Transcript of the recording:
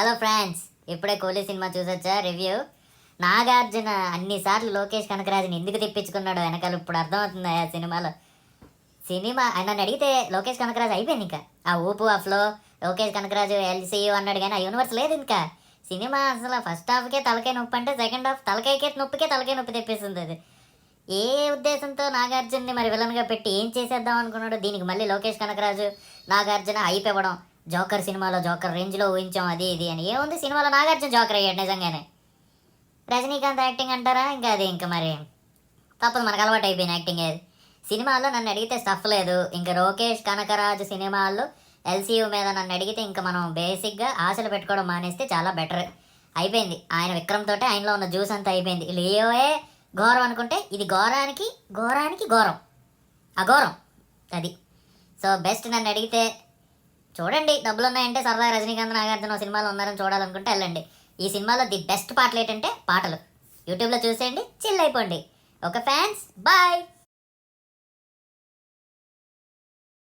Hello friends, ఇప్పుడే Kohli cinema చూసొచ్చా review. Nagarjuna అన్నిసార్లు లోకేష్ కనకరాజుని ఎందుకు తెప్పించుకున్నాడో వెనకాల ఇప్పుడు అర్థమవుతుంది ఆ సినిమాలో. సినిమా నన్ను అడిగితే లోకేష్ కనకరాజు అయిపోయింది. ఇంకా ఆ ఊపు ఆ ఫ్లో, లోకేష్ కనకరాజు ఎల్సీయూ అన్నాడు కానీ ఆ యూనివర్స్ లేదు ఇంకా. సినిమా అసలు ఫస్ట్ హాఫ్కే తలకాయ నొప్పి అంటే సెకండ్ హాఫ్ తలకాయకే నొప్పి తెప్పిస్తుంది అది. ఏ ఉద్దేశంతో నాగార్జున్ని మరి విలన్గా పెట్టి ఏం చేసేద్దాం అనుకున్నాడు. దీనికి మళ్ళీ లోకేష్ కనకరాజు నాగార్జున అయిపోవడం, జోకర్ సినిమాలో జోకర్ రేంజ్లో ఊహించాం అది ఇది అని. ఏముంది సినిమాలో నాగార్జున జోకర్ అయ్యాడు నిజంగానే. రజనీకాంత్ యాక్టింగ్ అంటారా, ఇంకా అది ఇంకా మరి తప్పదు, మనకు అలవాటు అయిపోయింది యాక్టింగ్. అది సినిమాల్లో నన్ను అడిగితే స్టఫ్ లేదు. ఇంకా లోకేష్ కనకరాజు సినిమాల్లో ఎల్సీయూ మీద నన్ను అడిగితే ఇంకా మనం బేసిక్గా ఆశలు పెట్టుకోవడం మానేస్తే చాలా బెటర్. అయిపోయింది ఆయన విక్రమ్ తోటే ఆయనలో ఉన్న జ్యూస్ అంతా అయిపోయింది. లియోయే ఘోరం అనుకుంటే ఇది ఘోరానికి ఘోరానికి ఘోరం, అఘోరం అది. సో బెస్ట్ నన్ను అడిగితే చూడండి. డబ్బులు ఉన్నాయంటే సరదా రజనీకాంత్ నాగార్జున సినిమాలో ఉన్నారని చూడాలనుకుంటే వెళ్ళండి. ఈ సినిమాలో ది బెస్ట్ పాటలు ఏంటంటే పాటలు. యూట్యూబ్లో చూసేయండి, చిల్ అయిపోండి. Okay fans, bye.